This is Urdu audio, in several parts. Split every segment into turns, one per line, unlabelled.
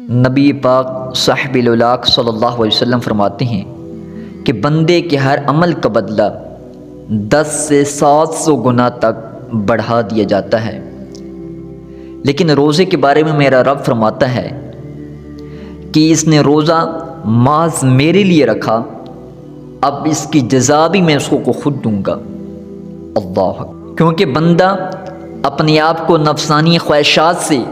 نبی پاک صاحب الاولاق صلی اللہ علیہ وسلم فرماتے ہیں کہ بندے کے ہر عمل کا بدلہ 10 سے 700 گنا تک بڑھا دیا جاتا ہے، لیکن روزے کے بارے میں میرا رب فرماتا ہے کہ اس نے روزہ محض میرے لیے رکھا، اب اس کی جزا بھی میں اس کو خود دوں گا۔ اللہ، کیونکہ بندہ اپنے آپ کو نفسانی خواہشات سے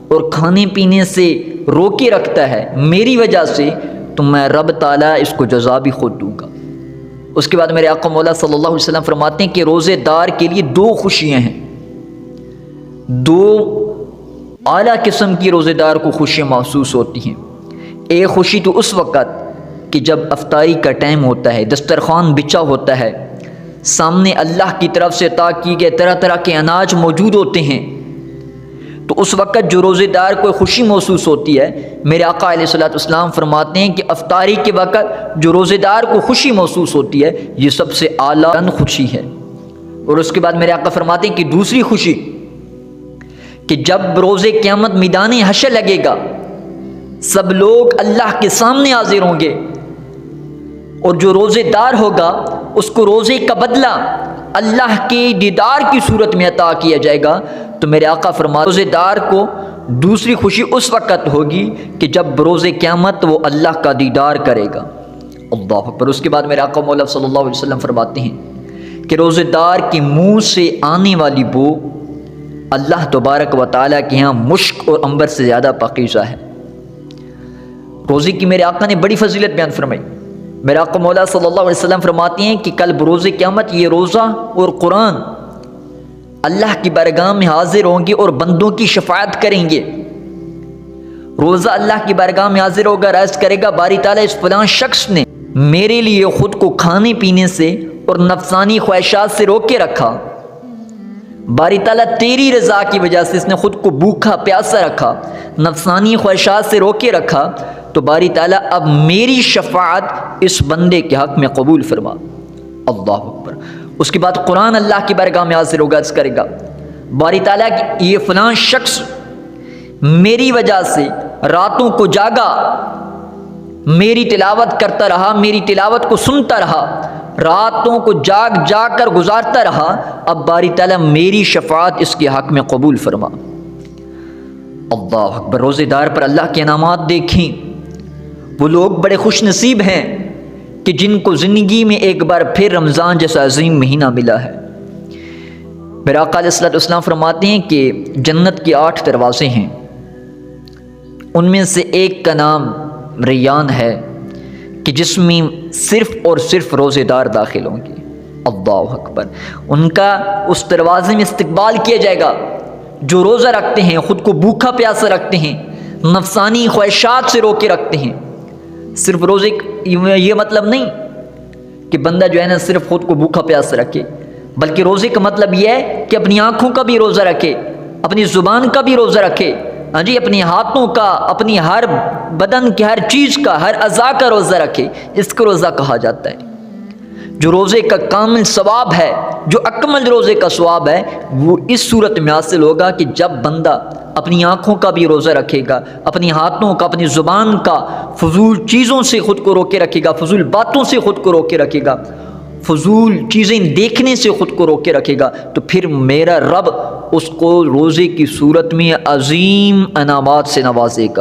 اور کھانے پینے سے روکے رکھتا ہے میری وجہ سے، تو میں رب تعالیٰ اس کو جزا بھی خود دوں گا۔ اس کے بعد میرے آقا مولا صلی اللہ علیہ وسلم فرماتے ہیں کہ روزے دار کے لیے 2 خوشیاں ہیں، 2 اعلیٰ قسم کی روزے دار کو خوشیاں محسوس ہوتی ہیں۔ ایک خوشی تو اس وقت کہ جب افطاری کا ٹائم ہوتا ہے، دسترخوان بچھا ہوتا ہے، سامنے اللہ کی طرف سے عطا کی گئے طرح طرح کے اناج موجود ہوتے ہیں، تو اس وقت جو روزے دار کو خوشی محسوس ہوتی ہے، میرے آقا علیہ الصلوۃ والسلام فرماتے ہیں کہ افطاری کے وقت جو روزے دار کو خوشی محسوس ہوتی ہے، یہ سب سے اعلیٰ خوشی ہے۔ اور اس کے بعد میرے آقا فرماتے ہیں کہ دوسری خوشی کہ جب روزے قیامت میدان حشر لگے گا، سب لوگ اللہ کے سامنے حاضر ہوں گے، اور جو روزے دار ہوگا اس کو روزے کا بدلہ اللہ کے دیدار کی صورت میں عطا کیا جائے گا۔ تو میرے آقا فرماتے ہیں روزے دار کو دوسری خوشی اس وقت ہوگی کہ جب روز قیامت وہ اللہ کا دیدار کرے گا۔ اللہ اکبر۔ اس کے بعد میرے آقا مولا صلی اللہ علیہ وسلم فرماتے ہیں کہ روزے دار کے منہ سے آنے والی بو اللہ تبارک و تعالیٰ کے ہاں مشک اور عنبر سے زیادہ پاکیزہ ہے۔ روزے کی میرے آقا نے بڑی فضیلت بیان فرمائی۔ میرے آقا مولا صلی اللہ علیہ وسلم فرماتے ہیں کہ کل بروز قیامت یہ روزہ اور قرآن اللہ کی بارگاہ میں حاضر ہوں گے اور بندوں کی شفاعت کریں گے۔ روزہ اللہ کی بارگاہ میں حاضر ہوگا، عرض کرے گا باری تعالیٰ اس فلاں شخص نے میرے لیے خود کو کھانے پینے سے اور نفسانی خواہشات سے روک کے رکھا، باری تعالیٰ تیری رضا کی وجہ سے اس نے خود کو بھوکا پیاسا رکھا، نفسانی خواہشات سے روکے رکھا، تو باری تعالیٰ اب میری شفاعت اس بندے کے حق میں قبول فرما۔ اللہ اکبر۔ اس کے بعد قرآن اللہ کی بارگاہ میں حاضر ہوگا، عرض کرے گا باری تعالیٰ کہ یہ فلاں شخص میری وجہ سے راتوں کو جاگا، میری تلاوت کرتا رہا، میری تلاوت کو سنتا رہا، راتوں کو جاگ جاگ کر گزارتا رہا، اب باری تعالیٰ میری شفاعت اس کے حق میں قبول فرما۔ اللہ اکبر۔ روزے دار پر اللہ کے انعامات دیکھیں، وہ لوگ بڑے خوش نصیب ہیں کہ جن کو زندگی میں ایک بار پھر رمضان جیسا عظیم مہینہ ملا ہے۔ میرے آقا علیہ الصلوۃ والسلام فرماتے ہیں کہ جنت کے 8 دروازے ہیں، ان میں سے ایک کا نام ریان ہے کہ جس میں صرف اور صرف روزے دار داخل ہوں گے۔ اللہ اکبر۔ ان کا اس دروازے میں استقبال کیا جائے گا جو روزہ رکھتے ہیں، خود کو بھوکا پیاسا رکھتے ہیں، نفسانی خواہشات سے روکے رکھتے ہیں۔ صرف روزے یہ مطلب نہیں کہ بندہ جو ہے نا صرف خود کو بھوکا پیاسا رکھے، بلکہ روزے کا مطلب یہ ہے کہ اپنی آنکھوں کا بھی روزہ رکھے، اپنی زبان کا بھی روزہ رکھے، ہاں جی، اپنے ہاتھوں کا، اپنی ہر بدن کی ہر چیز کا، ہر اعضاء کا روزہ رکھے۔ اس کو روزہ کہا جاتا ہے۔ جو روزے کا کامل ثواب ہے، جو اکمل روزے کا ثواب ہے، وہ اس صورت میں حاصل ہوگا کہ جب بندہ اپنی آنکھوں کا بھی روزہ رکھے گا، اپنی ہاتھوں کا، اپنی زبان کا، فضول چیزوں سے خود کو روکے رکھے گا، فضول باتوں سے خود کو روکے رکھے گا، فضول چیزیں دیکھنے سے خود کو روکے رکھے گا، تو پھر میرا رب اس کو روزے کی صورت میں عظیم انعامات سے نوازے گا۔